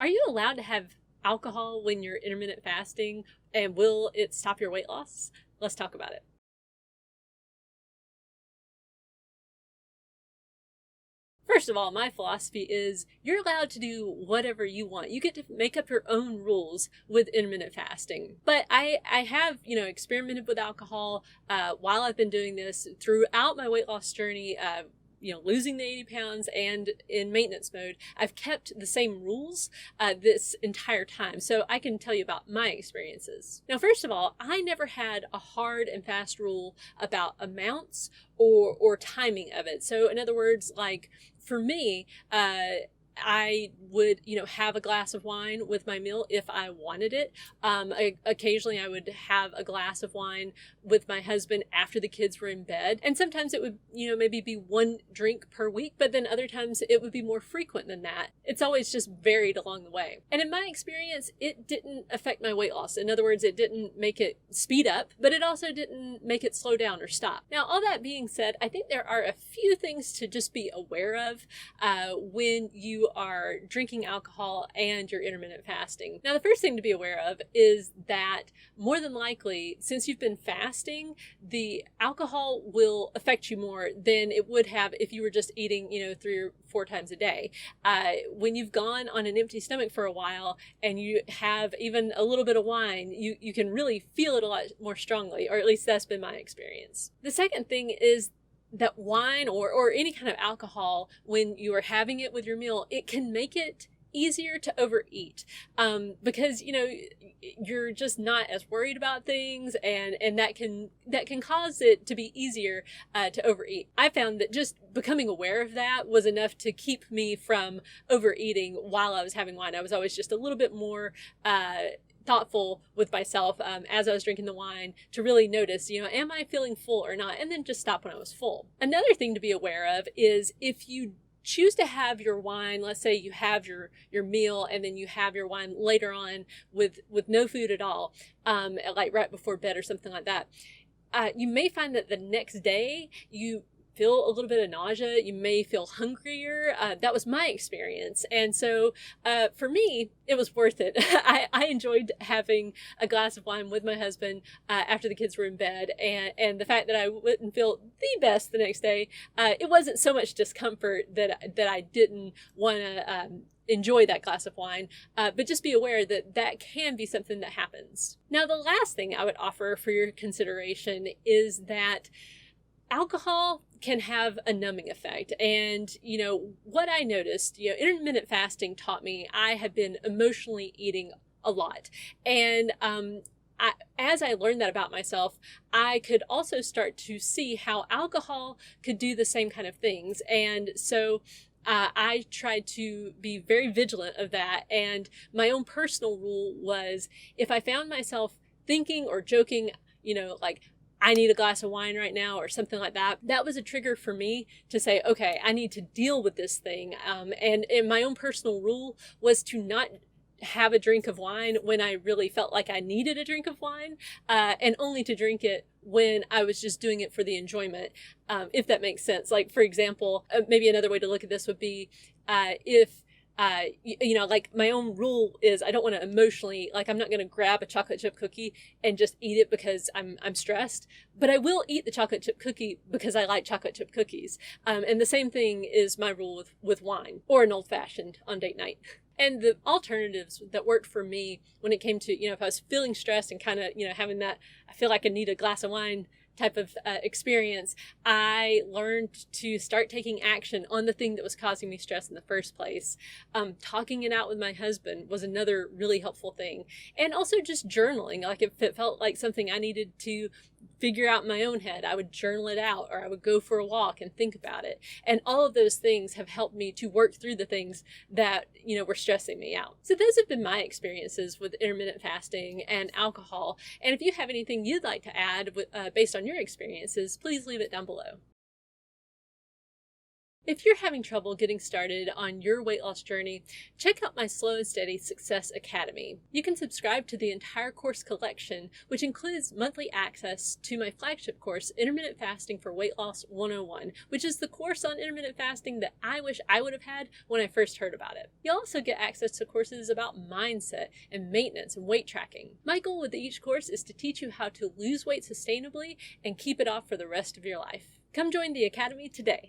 Are you allowed to have alcohol when you're intermittent fasting, and will it stop your weight loss? Let's talk about it. First of all, my philosophy is you're allowed to do whatever you want. You get to make up your own rules with intermittent fasting. But I have, experimented with alcohol while I've been doing this throughout my weight loss journey. Losing the 80 pounds and in maintenance mode, I've kept the same rules this entire time. So I can tell you about my experiences. Now, first of all, I never had a hard and fast rule about amounts or timing of it. So in other words, like for me, I would, have a glass of wine with my meal if I wanted it. Occasionally I would have a glass of wine with my husband after the kids were in bed. And sometimes it would, maybe be one drink per week, but then other times it would be more frequent than that. It's always just varied along the way. And in my experience, it didn't affect my weight loss. In other words, it didn't make it speed up, but it also didn't make it slow down or stop. Now, all that being said, I think there are a few things to just be aware of when you are drinking alcohol and you're intermittent fasting. Now, the first thing to be aware of is that more than likely, since you've been fasting, the alcohol will affect you more than it would have if you were just eating, 3 or 4 times a day. When you've gone on an empty stomach for a while and you have even a little bit of wine, you can really feel it a lot more strongly, or at least that's been my experience. The second thing is that wine or any kind of alcohol, when you are having it with your meal, it can make it easier to overeat because you're just not as worried about things, and that can cause it to be easier to overeat. I found that just becoming aware of that was enough to keep me from overeating while I was having wine. I was always just a little bit more thoughtful with myself as I was drinking the wine to really notice, am I feeling full or not? And then just stop when I was full. Another thing to be aware of is if you choose to have your wine, let's say you have your meal and then you have your wine later on with no food at all, like right before bed or something like that, you may find that the next day you feel a little bit of nausea. You may feel hungrier. That was my experience. And so for me, it was worth it. I enjoyed having a glass of wine with my husband after the kids were in bed. And the fact that I wouldn't feel the best the next day, it wasn't so much discomfort that I didn't want to enjoy that glass of wine, but just be aware that that can be something that happens. Now, the last thing I would offer for your consideration is that alcohol can have a numbing effect. And, what I noticed, intermittent fasting taught me I had been emotionally eating a lot. And as I learned that about myself, I could also start to see how alcohol could do the same kind of things. And so I tried to be very vigilant of that. And my own personal rule was if I found myself thinking or joking, like, I need a glass of wine right now or something like that, that was a trigger for me to say, okay, I need to deal with this thing. And my own personal rule was to not have a drink of wine when I really felt like I needed a drink of wine, and only to drink it when I was just doing it for the enjoyment, if that makes sense. Like, for example, maybe another way to look at this would be if like my own rule is I don't want to emotionally, like I'm not going to grab a chocolate chip cookie and just eat it because I'm stressed, but I will eat the chocolate chip cookie because I like chocolate chip cookies. And the same thing is my rule with wine or an old fashioned on date night. And the alternatives that worked for me when it came to, if I was feeling stressed and kind of, having that, I feel like I need a glass of wine type of experience, I learned to start taking action on the thing that was causing me stress in the first place. Talking it out with my husband was another really helpful thing. And also just journaling. Like if it felt like something I needed to figure out in my own head, I would journal it out, or I would go for a walk and think about it. And all of those things have helped me to work through the things that, were stressing me out. So those have been my experiences with intermittent fasting and alcohol. And if you have anything you'd like to add based on your experiences, please leave it down below. If you're having trouble getting started on your weight loss journey, check out my Slow and Steady Success Academy. You can subscribe to the entire course collection, which includes monthly access to my flagship course, Intermittent Fasting for Weight Loss 101, which is the course on intermittent fasting that I wish I would have had when I first heard about it. You'll also get access to courses about mindset and maintenance and weight tracking. My goal with each course is to teach you how to lose weight sustainably and keep it off for the rest of your life. Come join the Academy today.